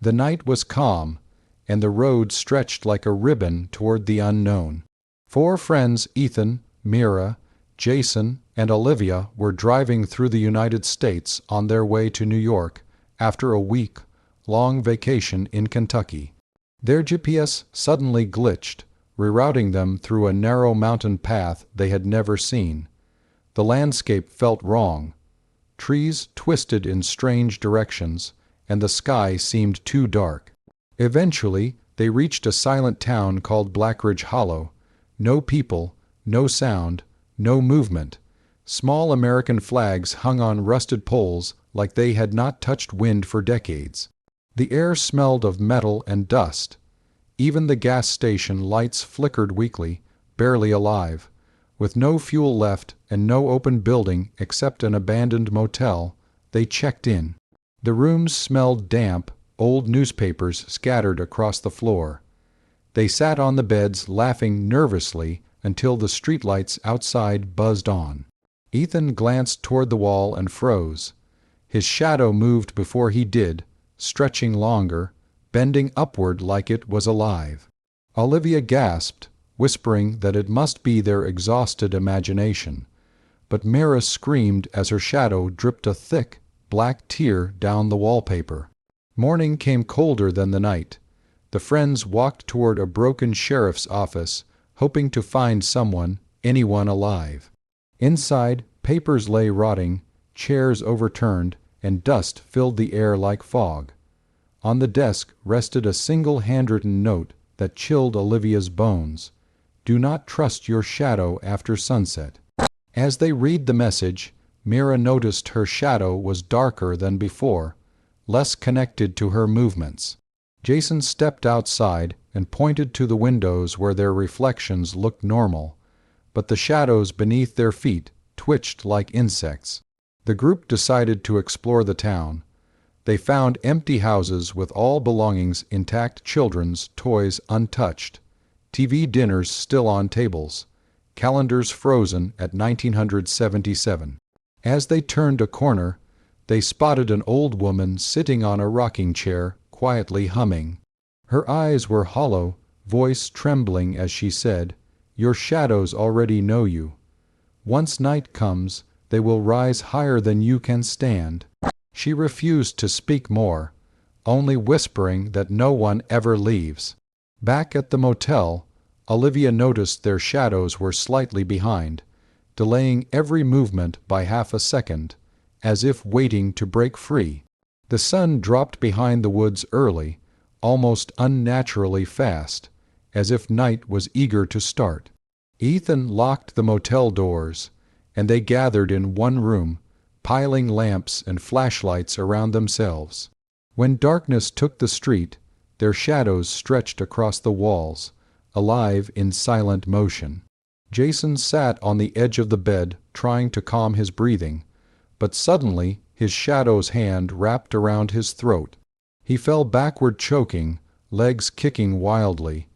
The night was calm, and the road stretched like a ribbon toward the unknown. Four friends, Ethan, Mira, Jason, and Olivia, were driving through the United States on their way to New York after a week-long vacation in Kentucky. Their GPS suddenly glitched, rerouting them through a narrow mountain path they had never seen. The landscape felt wrong. Trees twisted in strange directions, and the sky seemed too dark. Eventually, they reached a silent town called Blackridge Hollow. No people, no sound, no movement. Small American flags hung on rusted poles like they had not touched wind for decades. The air smelled of metal and dust. Even the gas station lights flickered weakly, barely alive. With no fuel left and no open building except an abandoned motel, they checked in. The rooms smelled damp, old newspapers scattered across the floor. They sat on the beds laughing nervously until the streetlights outside buzzed on. Ethan glanced toward the wall and froze. His shadow moved before he did, stretching longer, bending upward like it was alive. Olivia gasped, whispering that it must be their exhausted imagination. But Mira screamed as her shadow dripped a thick, black tear down the wallpaper. Morning came colder than the night. The friends walked toward a broken sheriff's office, hoping to find someone, anyone alive. Inside, papers lay rotting, chairs overturned, and dust filled the air like fog. On the desk rested a single handwritten note that chilled Olivia's bones. "Do not trust your shadow after sunset." As they read the message, Mira noticed her shadow was darker than before, less connected to her movements. Jason stepped outside and pointed to the windows where their reflections looked normal, but the shadows beneath their feet twitched like insects. The group decided to explore the town. They found empty houses with all belongings intact, children's toys untouched, TV dinners still on tables, calendars frozen at 1977. As they turned a corner, they spotted an old woman sitting on a rocking chair, quietly humming. Her eyes were hollow, voice trembling as she said, "Your shadows already know you. Once night comes, they will rise higher than you can stand." She refused to speak more, only whispering that no one ever leaves. Back at the motel, Olivia noticed their shadows were slightly behind, delaying every movement by half a second, as if waiting to break free. The sun dropped behind the woods early, almost unnaturally fast, as if night was eager to start. Ethan locked the motel doors, and they gathered in one room, piling lamps and flashlights around themselves. When darkness took the street, their shadows stretched across the walls, alive in silent motion. Jason sat on the edge of the bed, trying to calm his breathing, but suddenly his shadow's hand wrapped around his throat. He fell backward choking, legs kicking wildly.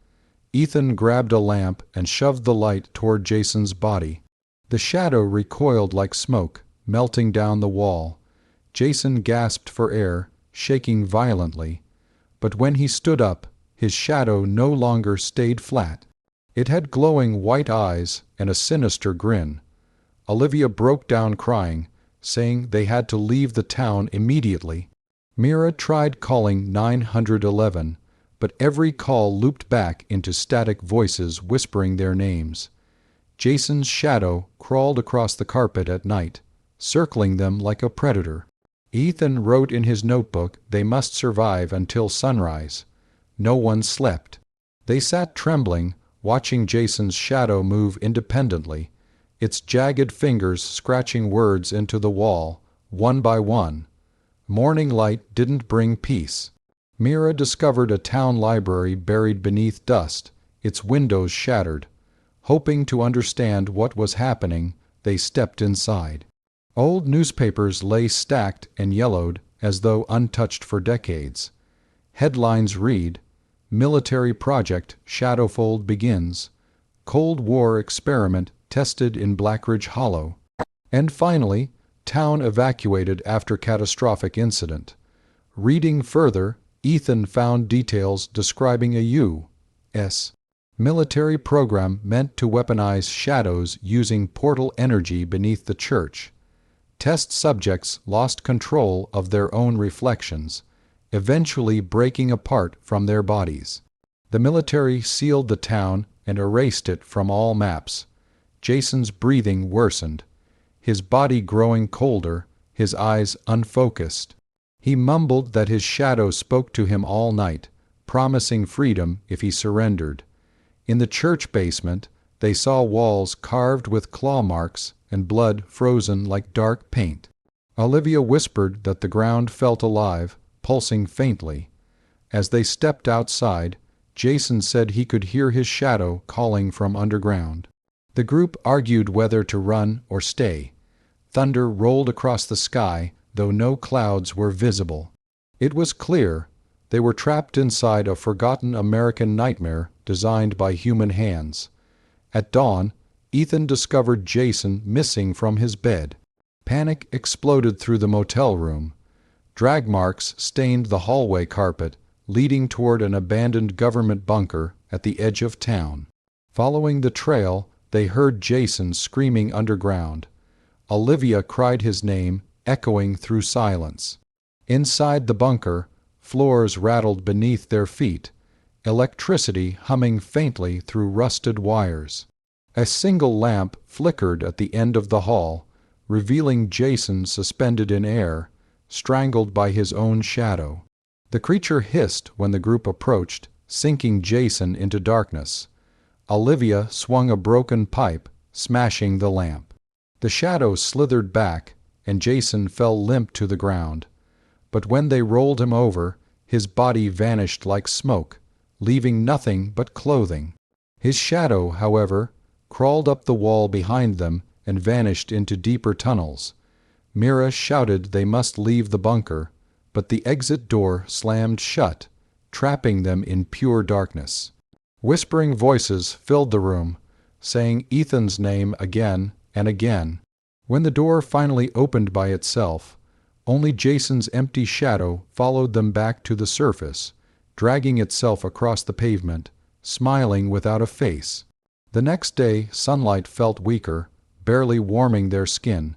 Ethan grabbed a lamp and shoved the light toward Jason's body. The shadow recoiled like smoke, melting down the wall. Jason gasped for air, shaking violently. But when he stood up, his shadow no longer stayed flat. It had glowing white eyes and a sinister grin. Olivia broke down crying, saying they had to leave the town immediately. Mira tried calling 911, but every call looped back into static voices whispering their names. Jason's shadow crawled across the carpet at night, circling them like a predator. Ethan wrote in his notebook they must survive until sunrise. No one slept. They sat trembling, watching Jason's shadow move independently, its jagged fingers scratching words into the wall, one by one. Morning light didn't bring peace. Mira discovered a town library buried beneath dust, its windows shattered. Hoping to understand what was happening, they stepped inside. Old newspapers lay stacked and yellowed as though untouched for decades. Headlines read, "Military Project Shadowfold Begins," "Cold War Experiment Tested in Blackridge Hollow," and finally, "Town Evacuated After Catastrophic Incident." Reading further, Ethan found details describing a U.S. military program meant to weaponize shadows using portal energy beneath the church. Test subjects lost control of their own reflections, eventually breaking apart from their bodies. The military sealed the town and erased it from all maps. Jason's breathing worsened, his body growing colder, his eyes unfocused. He mumbled that his shadow spoke to him all night, promising freedom if he surrendered. In the church basement, they saw walls carved with claw marks and blood frozen like dark paint. Olivia whispered that the ground felt alive, pulsing faintly. As they stepped outside, Jason said he could hear his shadow calling from underground. The group argued whether to run or stay. Thunder rolled across the sky, though no clouds were visible. It was clear they were trapped inside a forgotten American nightmare designed by human hands. At dawn, Ethan discovered Jason missing from his bed. Panic exploded through the motel room. Drag marks stained the hallway carpet, leading toward an abandoned government bunker at the edge of town. Following the trail, they heard Jason screaming underground. Olivia cried his name, echoing through silence. Inside the bunker, floors rattled beneath their feet, electricity humming faintly through rusted wires. A single lamp flickered at the end of the hall, revealing Jason suspended in air, strangled by his own shadow. The creature hissed when the group approached, sinking Jason into darkness. Olivia swung a broken pipe, smashing the lamp. The shadow slithered back, and Jason fell limp to the ground. But when they rolled him over, his body vanished like smoke, leaving nothing but clothing. His shadow, however, crawled up the wall behind them and vanished into deeper tunnels. Mira shouted they must leave the bunker, but the exit door slammed shut, trapping them in pure darkness. Whispering voices filled the room, saying Ethan's name again and again. When the door finally opened by itself, only Jason's empty shadow followed them back to the surface, dragging itself across the pavement, smiling without a face. The next day, sunlight felt weaker, barely warming their skin.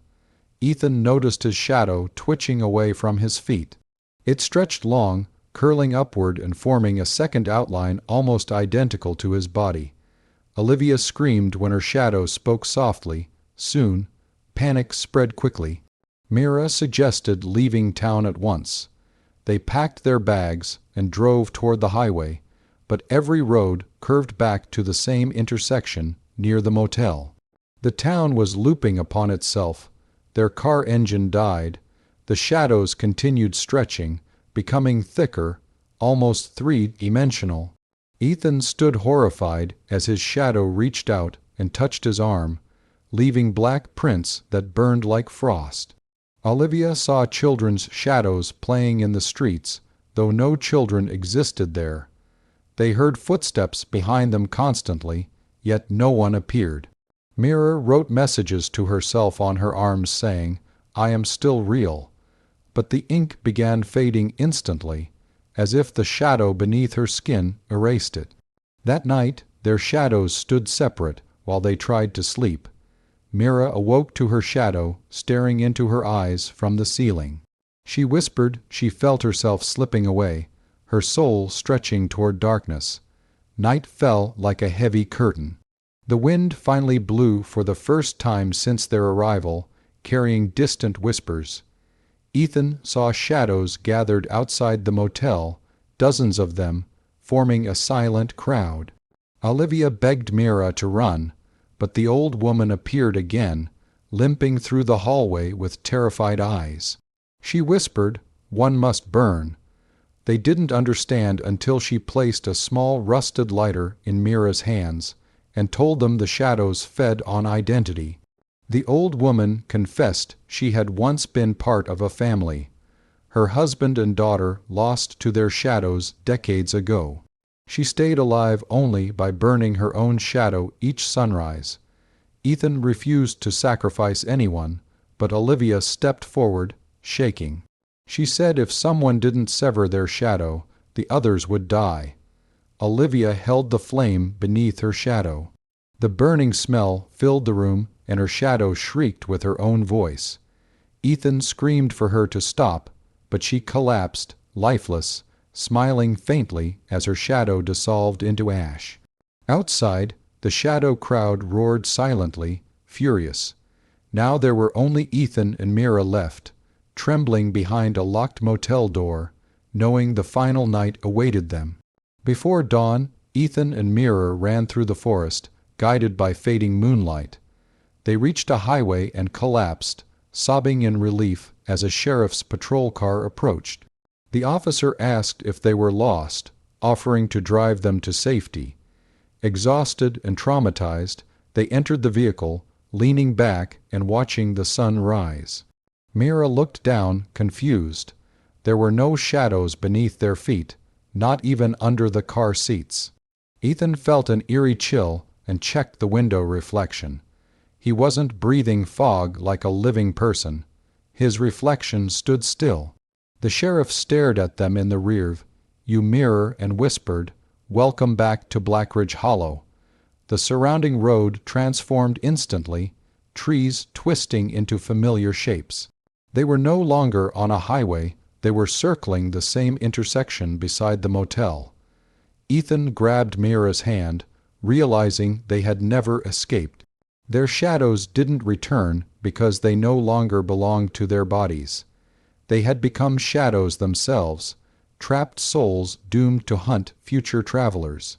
Ethan noticed his shadow twitching away from his feet. It stretched long, curling upward and forming a second outline almost identical to his body. Olivia screamed when her shadow spoke softly. Soon, panic spread quickly. Mira suggested leaving town at once. They packed their bags and drove toward the highway, but every road curved back to the same intersection near the motel. The town was looping upon itself. Their car engine died. The shadows continued stretching, becoming thicker, almost three-dimensional. Ethan stood horrified as his shadow reached out and touched his arm, leaving black prints that burned like frost. Olivia saw children's shadows playing in the streets, though no children existed there. They heard footsteps behind them constantly, yet no one appeared. Mira wrote messages to herself on her arms saying, "I am still real." But the ink began fading instantly, as if the shadow beneath her skin erased it. That night, their shadows stood separate while they tried to sleep. Mira awoke to her shadow, staring into her eyes from the ceiling. She whispered she felt herself slipping away, her soul stretching toward darkness. Night fell like a heavy curtain. The wind finally blew for the first time since their arrival, carrying distant whispers. Ethan saw shadows gathered outside the motel, dozens of them, forming a silent crowd. Olivia begged Mira to run, but the old woman appeared again, limping through the hallway with terrified eyes. She whispered, "One must burn." They didn't understand until she placed a small rusted lighter in Mira's hands and told them the shadows fed on identity. The old woman confessed she had once been part of a family. Her husband and daughter lost to their shadows decades ago. She stayed alive only by burning her own shadow each sunrise. Ethan refused to sacrifice anyone, but Olivia stepped forward, shaking. She said if someone didn't sever their shadow, the others would die. Olivia held the flame beneath her shadow. The burning smell filled the room, and her shadow shrieked with her own voice. Ethan screamed for her to stop, but she collapsed, lifeless, smiling faintly as her shadow dissolved into ash. Outside, the shadow crowd roared silently, furious. Now there were only Ethan and Mira left, trembling behind a locked motel door, knowing the final night awaited them. Before dawn, Ethan and Mira ran through the forest, guided by fading moonlight. They reached a highway and collapsed, sobbing in relief as a sheriff's patrol car approached. The officer asked if they were lost, offering to drive them to safety. Exhausted and traumatized, they entered the vehicle, leaning back and watching the sun rise. Mira looked down, confused. There were no shadows beneath their feet, not even under the car seats. Ethan felt an eerie chill and checked the window reflection. He wasn't breathing fog like a living person. His reflection stood still. The sheriff stared at them in the rear-view mirror and whispered, "Welcome back to Blackridge Hollow." The surrounding road transformed instantly, trees twisting into familiar shapes. They were no longer on a highway, they were circling the same intersection beside the motel. Ethan grabbed Mira's hand, realizing they had never escaped. Their shadows didn't return because they no longer belonged to their bodies. They had become shadows themselves, trapped souls doomed to hunt future travelers.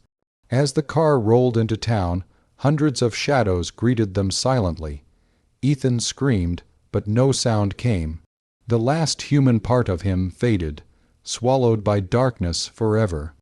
As the car rolled into town, hundreds of shadows greeted them silently. Ethan screamed, but no sound came. The last human part of him faded, swallowed by darkness forever.